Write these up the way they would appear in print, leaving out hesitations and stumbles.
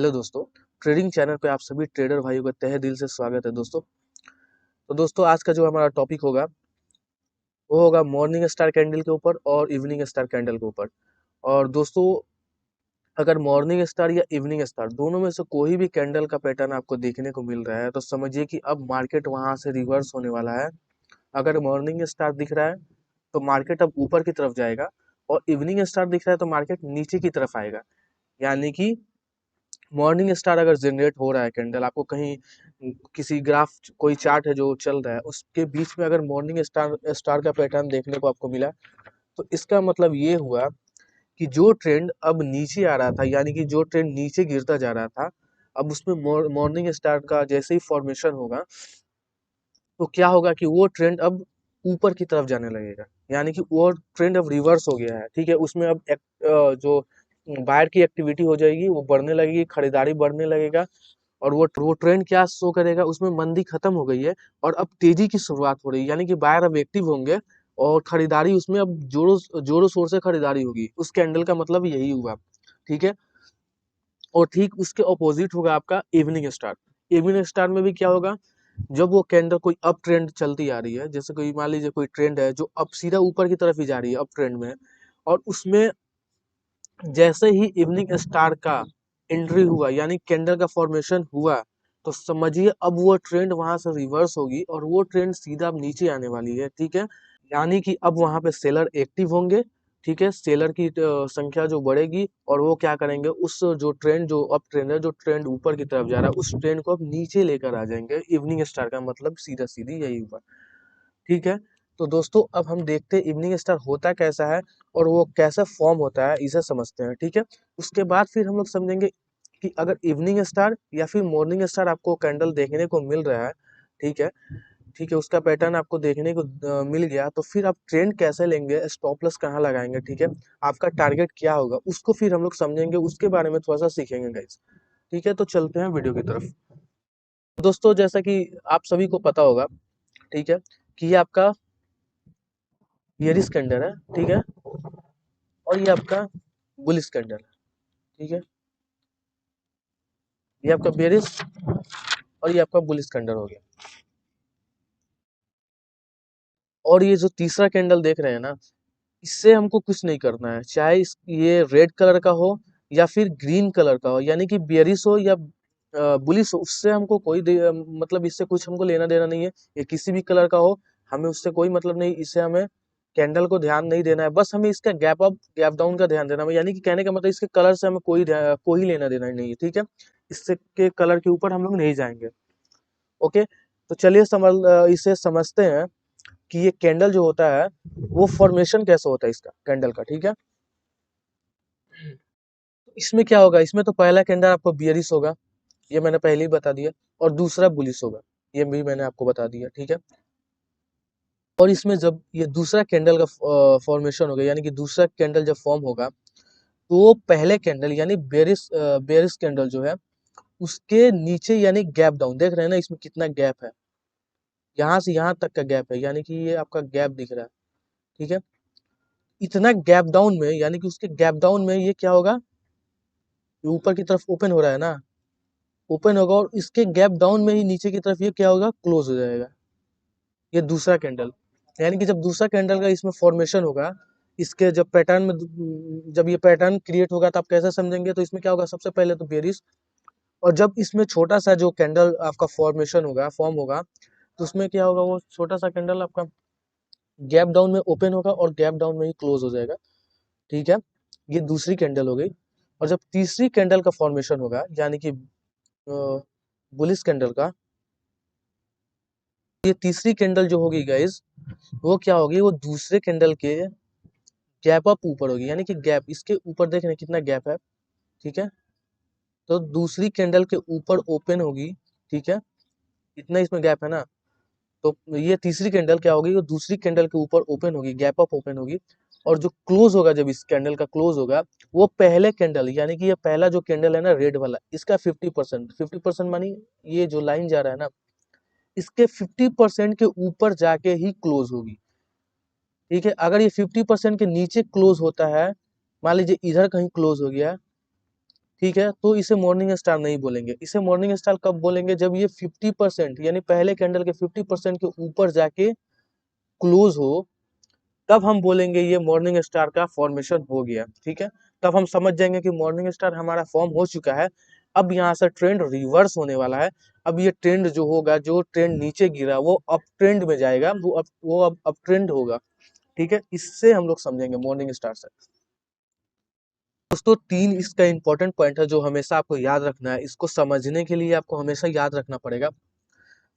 Hello दोस्तों, trading channel पे आप सभी ट्रेडर भाइयों का तहे दिल से स्वागत है दोस्तों। तो दोस्तों आज का जो हमारा टॉपिक होगा वो होगा मॉर्निंग स्टार कैंडल के ऊपर और इवनिंग स्टार कैंडल के ऊपर। और दोस्तों अगर मॉर्निंग स्टार या इवनिंग स्टार दोनों में से कोई भी कैंडल का पैटर्न आपको देखने को मिल रहा है तो समझिए कि अब मार्केट वहां से रिवर्स होने वाला है। अगर मॉर्निंग स्टार दिख रहा है तो मार्केट अब ऊपर की तरफ जाएगा, और इवनिंग स्टार दिख रहा है तो मार्केट नीचे की तरफ आएगा। यानी कि मॉर्निंग स्टार अगर जनरेट हो रहा है कैंडल, आपको कहीं किसी ग्राफ कोई चार्ट है जो चल रहा है उसके बीच में अगर मॉर्निंग स्टार स्टार का पैटर्न देखने को आपको मिला, तो इसका मतलब ये हुआ कि जो ट्रेंड अब नीचे आ रहा था, यानी कि जो ट्रेंड नीचे गिरता जा रहा था, अब उसमें मॉर्निंग स्टार का जैसे ही फॉर्मेशन होगा तो क्या होगा कि वो ट्रेंड अब ऊपर की तरफ जाने लगेगा। यानी कि वो ट्रेंड अब रिवर्स हो गया है। ठीक है, उसमें अब जो बायर की एक्टिविटी हो जाएगी, वो बढ़ने लगेगी, खरीदारी बढ़ने लगेगा, और वो ट्रेंड क्या शो करेगा, उसमें मंदी खत्म हो गई है और अब तेजी की शुरुआत हो रही है। यानी कि बायर अब एक्टिव होंगे और खरीदारी उसमें अब जोरों जोरों शोर से खरीदारी होगी। उस कैंडल का मतलब यही हुआ। ठीक है, और ठीक उसके ऑपोजिट होगा आपका इवनिंग स्टार। इवनिंग स्टार में भी क्या होगा, जब वो कैंडल कोई अप ट्रेंड चलती आ रही है, जैसे कोई मान लीजिए कोई ट्रेंड है जो अब सीधा ऊपर की तरफ ही जा रही है अप ट्रेंड में, और उसमें जैसे ही इवनिंग स्टार का एंट्री हुआ, यानी कैंडल का फॉर्मेशन हुआ, तो समझिए अब वो ट्रेंड वहां से रिवर्स होगी और वो ट्रेंड सीधा अब नीचे आने वाली है। ठीक है, यानी कि अब वहां पे सेलर एक्टिव होंगे। ठीक है, सेलर की संख्या जो बढ़ेगी, और वो क्या करेंगे, उस जो ट्रेंड जो अप ट्रेंड है, जो ट्रेंड ऊपर की तरफ जा रहा है, उस ट्रेंड को अब नीचे लेकर आ जाएंगे। इवनिंग स्टार का मतलब सीधा सीधी यही हुआ। ठीक है, तो दोस्तों अब हम देखते हैं इवनिंग स्टार होता कैसा है और वो कैसे फॉर्म होता है, इसे समझते हैं। ठीक है, उसके बाद फिर हम लोग समझेंगे कि अगर इवनिंग स्टार या फिर मॉर्निंग स्टार आपको कैंडल देखने को मिल रहा है, ठीक है, ठीक है, उसका पैटर्न आपको देखने को मिल गया, तो फिर आप ट्रेंड कैसे लेंगे, स्टॉप लॉस कहाँ लगाएंगे, ठीक है, आपका टारगेट क्या होगा, उसको फिर हम लोग समझेंगे, उसके बारे में थोड़ा सा सीखेंगे गाइस। ठीक है, तो चलते हैं वीडियो की तरफ। दोस्तों जैसा कि आप सभी को पता होगा, ठीक है, कि ये आपका बियरिश कैंडल है। ठीक है, और ये आपका बुलिश कैंडल है। ठीक है, ये आपका बियरिश और ये आपका बुलिश कैंडल हो गया। और ये जो तीसरा कैंडल देख रहे हैं ना, इससे हमको कुछ नहीं करना है, चाहे ये रेड कलर का हो या फिर ग्रीन कलर का हो, यानी कि बेरिश हो या बुलिश हो, उससे हमको कोई मतलब इससे कुछ हमको लेना देना नहीं है। ये किसी भी कलर का हो, हमें उससे कोई मतलब नहीं। इससे हमें कैंडल को ध्यान नहीं देना है, बस हमें इसका गैप अप गैप डाउन का ध्यान देना है। यानी कि कहने का मतलब इसके कलर से हमें कोई लेना देना नहीं है। ठीक है, इससे के कलर के ऊपर हम लोग नहीं जाएंगे। ओके, तो चलिए इसे समझते हैं कि ये कैंडल जो होता है वो फॉर्मेशन कैसे होता है इसका कैंडल का। ठीक है, इसमें क्या होगा, इसमें तो पहला कैंडल आपको बियरिश होगा, ये मैंने पहले ही बता दिया, और दूसरा बुलिश होगा, ये भी मैंने आपको बता दिया। ठीक है, और इसमें जब ये दूसरा कैंडल का फॉर्मेशन होगा, यानी कि दूसरा कैंडल जब फॉर्म होगा, तो वो पहले कैंडल यानी बेरिश कैंडल जो है उसके नीचे, यानी गैप डाउन, देख रहे हैं ना इसमें कितना गैप है, यहाँ से यहाँ तक का गैप है, यानी कि ये आपका गैप दिख रहा है। ठीक है, इतना गैप डाउन में, यानी कि उसके गैप डाउन में ये क्या होगा, ये ऊपर की तरफ ओपन हो रहा है ना, ओपन होगा, और इसके गैप डाउन में ही नीचे की तरफ ये क्या होगा, क्लोज हो जाएगा। ये दूसरा कैंडल, यानी कि जब दूसरा कैंडल का इसमें फॉर्मेशन होगा, इसके जब पैटर्न में जब ये पैटर्न क्रिएट होगा, तो आप कैसे समझेंगे, तो इसमें क्या होगा, सबसे पहले तो बेरिश, और जब इसमें छोटा सा जो कैंडल आपका फॉर्मेशन होगा, फॉर्म होगा, तो उसमें क्या होगा, वो छोटा सा कैंडल आपका गैप डाउन में ओपन होगा और गैप डाउन में ही क्लोज हो जाएगा। ठीक है, ये दूसरी कैंडल हो गई। और जब तीसरी कैंडल का फॉर्मेशन होगा, यानी कि बुलिश कैंडल का, ये तीसरी कैंडल जो होगी गाइस, वो क्या होगी, वो दूसरे कैंडल के गैप अप ऊपर होगी, यानी कि गैप इसके ऊपर देख रहे हैं कितना गैप है। ठीक है, तो दूसरी कैंडल के ऊपर ओपन होगी। ठीक है, इतना इसमें गैप है ना, तो ये तीसरी कैंडल क्या होगी, वो दूसरी कैंडल के ऊपर ओपन होगी, गैप अप ओपन होगी, और जो क्लोज होगा, जब इस कैंडल का क्लोज होगा, वो पहले कैंडल, यानी कि ये पहला जो कैंडल है ना रेड वाला, इसका 50%, 50% मानी ये जो लाइन जा रहा है ना, इसके 50% के ऊपर जाके ही क्लोज होगी। ठीक है, अगर ये 50% के नीचे क्लोज होता है, मान लीजिए इधर कहीं क्लोज हो गया, ठीक है, तो इसे मॉर्निंग स्टार नहीं बोलेंगे। इसे मॉर्निंग स्टार कब बोलेंगे, जब ये 50% यानी पहले कैंडल के 50% के ऊपर जाके क्लोज हो, तब हम बोलेंगे ये मॉर्निंग स्टार का फॉर्मेशन हो गया। ठीक है, तब हम समझ जाएंगे कि मॉर्निंग स्टार हमारा फॉर्म हो चुका है। अब यहाँ से ट्रेंड रिवर्स होने वाला है। अब ये ट्रेंड जो होगा, जो ट्रेंड नीचे गिरा वो अप ट्रेंड में जाएगा, वो अब अप ट्रेंड होगा। ठीक है, इससे हम लोग समझेंगे मॉर्निंग स्टार से। दोस्तों, तीन इसका इंपॉर्टेंट पॉइंट है जो हमेशा आपको याद रखना है। इसको समझने के लिए आपको हमेशा याद रखना पड़ेगा।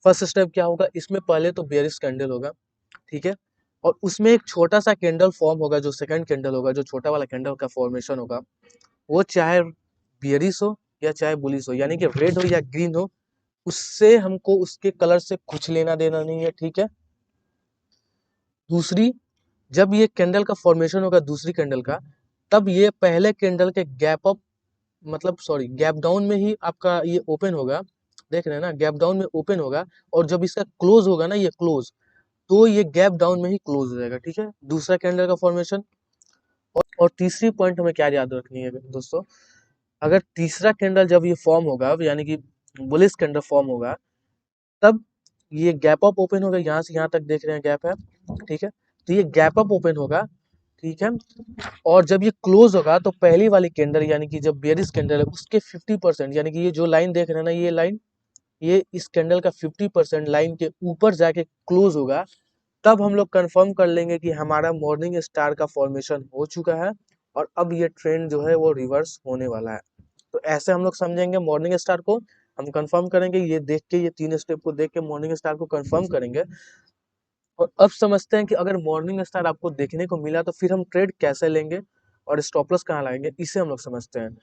फर्स्ट स्टेप क्या होगा, इसमें पहले तो बेयरिश कैंडल होगा। ठीक है, और उसमें एक छोटा सा कैंडल फॉर्म होगा, जो सेकंड कैंडल होगा, जो छोटा वाला कैंडल का फॉर्मेशन होगा, वो चाहे बियरिश हो या चाहे बुलिश हो, यानी कि रेड हो या ग्रीन हो, उससे हमको उसके कलर से कुछ लेना देना नहीं है। ठीक है, दूसरी, जब ये कैंडल का फॉर्मेशन होगा दूसरी कैंडल का, तब ये पहले कैंडल के गैप अप, मतलब सॉरी गैप डाउन में ही आपका ये ओपन होगा। देख रहे हैं ना, गैप डाउन में ओपन होगा, और जब इसका क्लोज होगा ना, ये क्लोज, तो ये गैप डाउन में ही क्लोज हो जाएगा। ठीक है, दूसरा कैंडल का फॉर्मेशन। और तीसरी पॉइंट हमें क्या याद रखनी है दोस्तों, अगर तीसरा कैंडल जब ये फॉर्म होगा, यानी कि बुलिश कैंडल फॉर्म होगा, तब ये गैप अप ओपन होगा। यहाँ से यहाँ तक देख रहे हैं गैप है। ठीक है, तो ये गैप अप ओपन होगा। ठीक है, और जब ये क्लोज होगा तो पहली वाली कैंडल, यानी कि जब बेयरिश कैंडल है, उसके 50%, यानी कि ये जो लाइन देख रहे हैं ना, ये लाइन, ये इस कैंडल का 50% लाइन के ऊपर जाके क्लोज होगा, तब हम लोग कंफर्म कर लेंगे कि हमारा मॉर्निंग स्टार का फॉर्मेशन हो चुका है, और अब ये ट्रेंड जो है वो रिवर्स होने वाला है। तो ऐसे हम लोग समझेंगे मॉर्निंग स्टार को। हम कंफर्म करेंगे, ये देख के, ये तीन स्टेप को देख के मॉर्निंग स्टार को कंफर्म करेंगे। और अब समझते हैं कि अगर मॉर्निंग स्टार आपको देखने को मिला तो फिर हम ट्रेड कैसे लेंगे और स्टॉप लॉस कहाँ लगाएंगे, इसे हम लोग समझते हैं।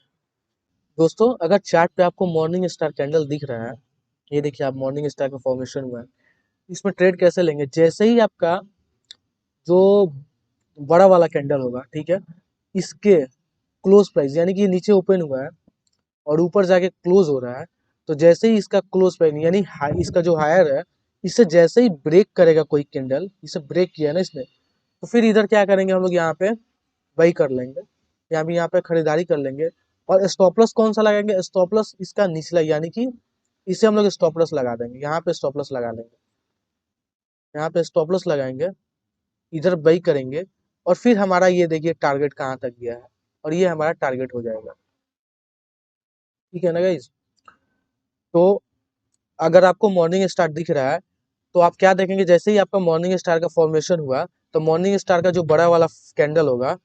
दोस्तों, अगर चार्ट पे आपको मॉर्निंग स्टार कैंडल दिख रहा है, ये देखिए आप मॉर्निंग स्टार का फॉर्मेशन हुआ है, इसमें ट्रेड कैसे लेंगे, जैसे ही आपका जो बड़ा वाला कैंडल होगा, ठीक है, इसके क्लोज प्राइस, यानी कि ये नीचे ओपन हुआ है और ऊपर जाके क्लोज हो रहा है, तो जैसे ही इसका क्लोज प्राइस, यानी इसका जो हायर है, इससे जैसे ही ब्रेक करेगा कोई कैंडल, इसे ब्रेक किया ना इसने, तो फिर इधर क्या करेंगे हम लोग, यहाँ पे बाई कर लेंगे, यहाँ पे खरीदारी कर लेंगे। और स्टॉप लॉस कौन सा लगाएंगे, स्टॉप लॉस इसका निचला, यानी कि इसे हम लोग स्टॉप लॉस लगा देंगे, यहाँ पे स्टॉप लॉस लगा लेंगे, यहाँ पे स्टॉप लॉस लगाएंगे, इधर बाई करेंगे, और फिर हमारा ये देखिए टारगेट कहाँ तक गया है, और ये हमारा टारगेट हो जाएगा। ठीक है ना गाइज, तो अगर आपको मॉर्निंग स्टार दिख रहा है, तो आप क्या देखेंगे, जैसे ही आपका मॉर्निंग स्टार का फॉर्मेशन हुआ, तो मॉर्निंग स्टार का जो बड़ा वाला कैंडल होगा,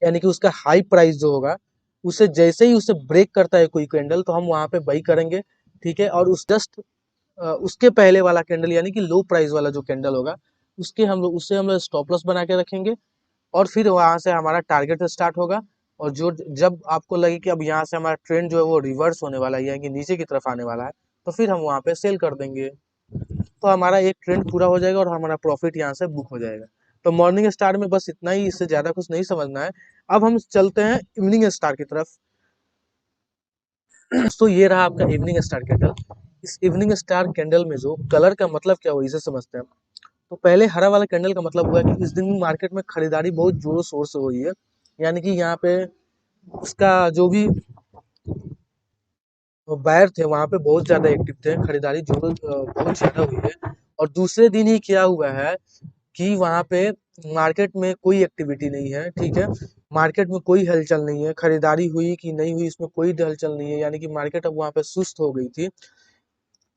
यानी कि उसका हाई प्राइस जो होगा, उसे जैसे ही उसे ब्रेक करता है कोई कैंडल, तो हम वहां पे बाई करेंगे। ठीक है, और उस जस्ट उसके पहले वाला कैंडल, यानी कि लो प्राइस वाला जो कैंडल होगा, उससे हम लोग स्टॉप लॉस बना के रखेंगे, और फिर वहां से हमारा टारगेट स्टार्ट होगा। और जो जब आपको लगे कि अब यहाँ से हमारा ट्रेंड जो है वो रिवर्स होने वाला है, यानी कि नीचे की तरफ आने वाला है, तो फिर हम वहां पे सेल कर देंगे। तो हमारा एक ट्रेंड पूरा हो जाएगा और हमारा प्रॉफिट यहाँ से बुक हो जाएगा। तो मॉर्निंग स्टार में बस इतना ही, इससे ज्यादा कुछ नहीं समझना है। अब हम चलते हैं इवनिंग स्टार की तरफ। तो ये रहा आपका इवनिंग स्टार कैंडल। इस इवनिंग स्टार कैंडल में जो कलर का मतलब क्या हुआ, इसे समझते हैं। तो पहले हरा वाला कैंडल का मतलब हुआ कि इस दिन मार्केट में खरीदारी बहुत जोरों शोर से हुई है, यानी कि यहाँ पे उसका जो भी बायर थे वहां पे बहुत ज्यादा एक्टिव थे, खरीदारी जोरों बहुत ज्यादा हुई है। और दूसरे दिन ही क्या हुआ है कि वहां पे मार्केट में कोई एक्टिविटी नहीं है। ठीक है, मार्केट में कोई हलचल नहीं है, खरीदारी हुई कि नहीं हुई इसमें कोई हलचल नहीं है, यानी कि मार्केट अब वहां पे सुस्त हो गई थी।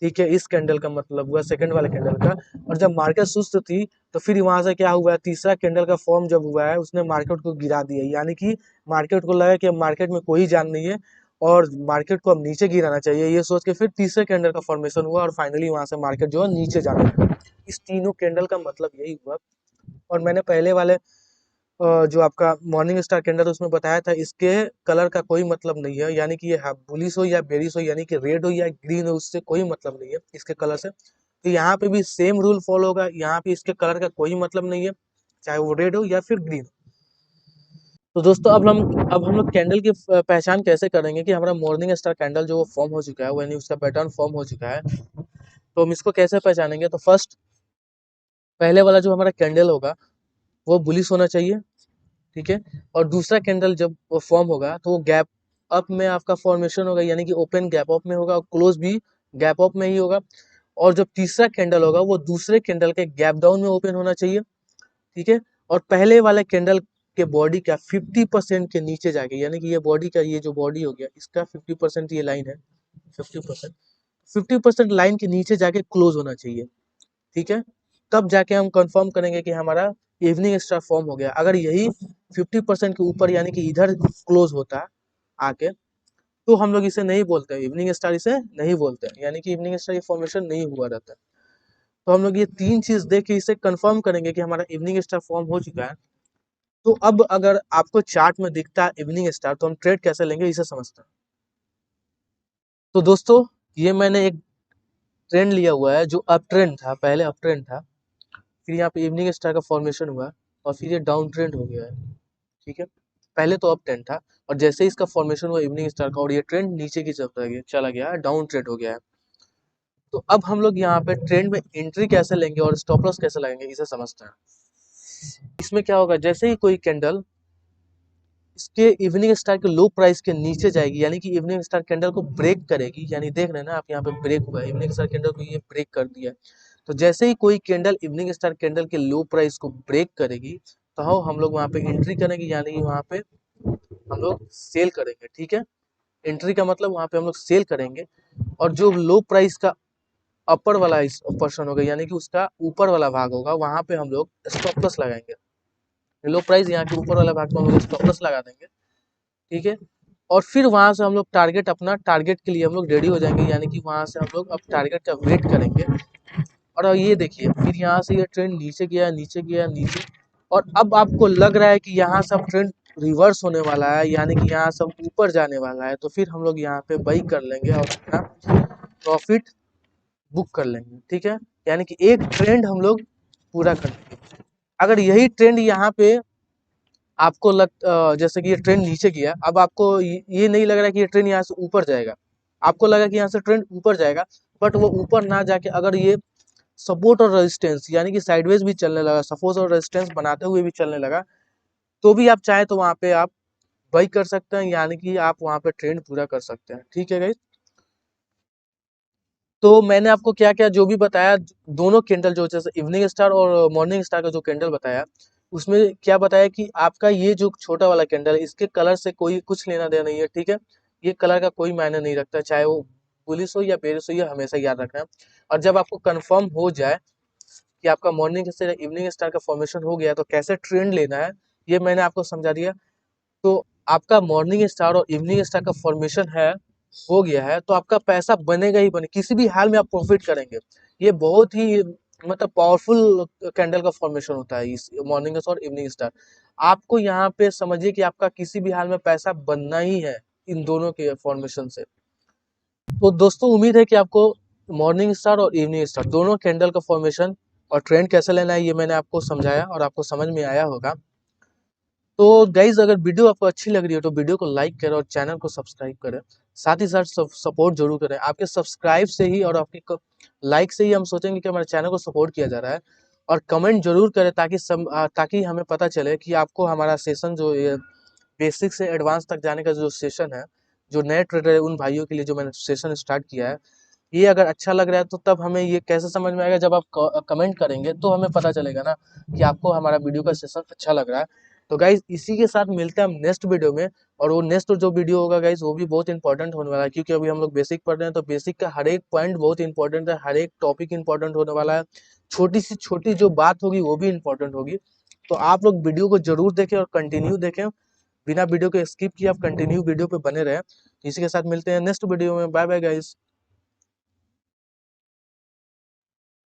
ठीक है, इस कैंडल का मतलब हुआ सेकंड वाले कैंडल का। और जब मार्केट सुस्त थी, तो फिर वहां से क्या हुआ, तीसरा कैंडल का फॉर्म जब हुआ है, उसने मार्केट को गिरा दिया, यानी कि मार्केट को लगा कि अब मार्केट में कोई जान नहीं है और मार्केट को अब नीचे गिराना चाहिए, ये सोच के फिर तीसरे कैंडल का फॉर्मेशन हुआ, और फाइनली वहां से मार्केट जो है नीचे जाने लगा। इस तीनों कैंडल का मतलब यही हुआ। और मैंने पहले वाले जो आपका मॉर्निंग स्टार कैंडल उसमें बताया था, इसके कलर का कोई मतलब नहीं है, यानी कि ये बुलिश हो या बेरिश हो, यानी कि रेड हो या ग्रीन हो, उससे कोई मतलब नहीं है इसके कलर से। तो यहाँ पे भी सेम रूल फॉलो होगा, यहाँ पे इसके कलर का कोई मतलब नहीं है, चाहे वो रेड हो या फिर ग्रीन। तो दोस्तों, अब हम लोग कैंडल की पहचान कैसे करेंगे कि हमारा मॉर्निंग स्टार कैंडल जो फॉर्म हो चुका है, यानी उसका पैटर्न फॉर्म हो चुका है, तो हम इसको कैसे पहचानेंगे। तो फर्स्ट, पहले वाला जो हमारा कैंडल होगा वो बुलिश होना चाहिए। ठीक है, और दूसरा कैंडल जब वो फॉर्म होगा तो वो गैप अप में आपका फॉर्मेशन होगा, यानी कि ओपन गैप अप में होगा, और क्लोज भी गैप अप में ही होगा। और जब तीसरा कैंडल होगा वो दूसरे कैंडल के गैप डाउन में ओपन होना चाहिए, ठीक है। और पहले वाले कैंडल के बॉडी का 50% के नीचे जाके, यानी कि ये बॉडी का, ये जो बॉडी हो गया इसका 50% ये लाइन है, 50% 50% लाइन के नीचे जाके क्लोज होना चाहिए, ठीक है। तब जाके हम कंफर्म करेंगे कि हमारा इवनिंग स्टार फॉर्म हो गया। अगर यही 50% के ऊपर यानी कि इधर क्लोज होता है आके, तो हम लोग इसे नहीं बोलते, इवनिंग स्टार इसे नहीं बोलते, यानी कि इवनिंग स्टार ये फॉर्मेशन नहीं हुआ रहता है। तो हम लोग ये तीन चीज देख के इसे कंफर्म करेंगे कि हमारा इवनिंग स्टार फॉर्म हो चुका है। तो अब अगर आपको चार्ट में दिखता है इवनिंग स्टार, तो हम ट्रेड कैसे लेंगे इसे समझते हैं। तो दोस्तों, ये मैंने एक ट्रेंड लिया हुआ है जो अप ट्रेंड था, पहले अप ट्रेंड था, फिर यहाँ पे इवनिंग स्टार का फॉर्मेशन हुआ, और फिर ये डाउन ट्रेंड हो गया है, ठीक है। पहले तो अप ट्रेंड था, और जैसे ही इसका फॉर्मेशन हुआ इवनिंग स्टार का, और ये ट्रेंड नीचे की चला गया, डाउन ट्रेंड हो गया है। तो अब हम लोग यहाँ पे ट्रेंड में एंट्री कैसे लेंगे और स्टॉप लॉस कैसे लगाएंगे इसे समझते हैं। इसमें क्या होगा, जैसे ही कोई कैंडल इसके इवनिंग स्टार के लो प्राइस के नीचे जाएगी, यानी कि इवनिंग स्टार कैंडल को ब्रेक करेगी, यानी देख रहे हैं ना आप यहाँ पे ब्रेक हुआ है, इवनिंग स्टार कैंडल को ये ब्रेक कर दिया है। तो जैसे ही कोई कैंडल इवनिंग स्टार कैंडल के लो प्राइस को ब्रेक करेगी, तो हम लोग वहाँ पे एंट्री करेंगे, यानी कि वहाँ पे हम लोग सेल करेंगे, ठीक है। एंट्री का मतलब वहाँ पे हम लोग सेल करेंगे, और जो लो प्राइस का अपर वाला पोर्शन होगा, यानी कि उसका ऊपर वाला भाग होगा, वहाँ पे हम लोग स्टॉप लॉस लगाएंगे। लो प्राइस यहाँ के ऊपर वाला भाग पे हम लोग स्टॉप लॉस लगा देंगे, ठीक है। और फिर वहां से हम लोग टारगेट, अपना टारगेट के लिए हम लोग रेडी हो जाएंगे, यानी कि वहां से हम लोग अब टारगेट का वेट करेंगे। और अब ये देखिए, फिर यहाँ से ये ट्रेंड नीचे गया, नीचे गया, नीचे, और अब आपको लग रहा है कि यहाँ से अब ट्रेंड रिवर्स होने वाला है, यानी कि यहाँ से ऊपर जाने वाला है, तो फिर हम लोग यहाँ पे बाई कर लेंगे और अपना प्रॉफिट बुक कर लेंगे, ठीक है। यानी कि एक ट्रेंड हम लोग पूरा कर लेंगे। अगर यही ट्रेंड यहाँ पे आपको जैसे कि ये ट्रेंड नीचे गया, अब आपको ये नहीं लग रहा है कि ये ट्रेंड यहाँ से ऊपर जाएगा, आपको लगा कि यहाँ से ट्रेंड ऊपर जाएगा, बट वो ऊपर ना जाके अगर ये सपोर्ट और रेजिस्टेंस, यानी कि साइडवेज भी चलने लगा, सपोर्ट और रेजिस्टेंस बनाते हुए भी चलने लगा, तो भी आप चाहे तो वहां पे आप बाई कर सकते हैं, यानी कि आप वहां पे ट्रेंड पूरा कर सकते हैं, ठीक है गाइस। तो मैंने आपको क्या क्या जो भी बताया, दोनों कैंडल जो जैसे इवनिंग स्टार और मॉर्निंग स्टार का जो कैंडल बताया, उसमें क्या बताया कि आपका ये जो छोटा वाला कैंडल है, इसके कलर से कोई कुछ लेना देना नहीं है, ठीक है। ये कलर का कोई मायने नहीं रखता, चाहे वो बुलिश हो या बेरिश हो, ये हमेशा याद रखना है। और जब आपको कंफर्म हो जाए कि आपका मॉर्निंग से इवनिंग स्टार का फॉर्मेशन हो गया, तो कैसे ट्रेंड लेना है ये मैंने आपको समझा दिया। तो आपका मॉर्निंग स्टार और इवनिंग स्टार का फॉर्मेशन है, हो गया है, तो आपका पैसा बनेगा ही बने, किसी भी हाल में आप प्रॉफिट करेंगे। ये बहुत ही मतलब पावरफुल कैंडल का फॉर्मेशन होता है इस मॉर्निंग स्टार और इवनिंग स्टार। आपको यहाँ पे समझिए कि आपका किसी भी हाल में पैसा बनना ही है इन दोनों के फॉर्मेशन से। तो दोस्तों, उम्मीद है कि आपको मॉर्निंग स्टार और इवनिंग स्टार दोनों कैंडल का फॉर्मेशन और ट्रेंड कैसे लेना है ये मैंने आपको समझाया और आपको समझ में आया होगा। तो गाइज, अगर वीडियो आपको अच्छी लग रही है तो वीडियो को लाइक करें और चैनल को सब्सक्राइब करें, साथ ही साथ सपोर्ट जरूर करें। आपके सब्सक्राइब से ही और आपके लाइक से ही हम सोचेंगे कि हमारे चैनल को सपोर्ट किया जा रहा है। और कमेंट जरूर करें ताकि हमें पता चले कि आपको हमारा सेशन जो बेसिक से एडवांस तक जाने का जो सेशन है, जो नए ट्रेडर है उन भाइयों के लिए जो मैंने सेशन स्टार्ट किया है, ये अगर अच्छा लग रहा है, तो तब हमें ये कैसे समझ में आएगा, जब आप कमेंट करेंगे तो हमें पता चलेगा ना कि आपको हमारा वीडियो का सेशन अच्छा लग रहा है। तो गाइज, इसी के साथ मिलते हैं हम नेक्स्ट वीडियो में। और वो नेक्स्ट जो वीडियो होगा गाइज, वो भी बहुत इंपॉर्टेंट होने वाला है, क्योंकि अभी हम लोग बेसिक पढ़ रहे हैं, तो बेसिक का हर एक पॉइंट बहुत इंपॉर्टेंट है, हर एक टॉपिक इंपॉर्टेंट होने वाला है। छोटी से छोटी जो बात होगी वो भी इंपॉर्टेंट होगी। तो आप लोग वीडियो को जरूर देखें और कंटिन्यू देखें, बिना वीडियो को स्किप किए आप कंटिन्यू वीडियो पे बने रहें। इसी के साथ मिलते हैं नेक्स्ट वीडियो में। Bye bye guys.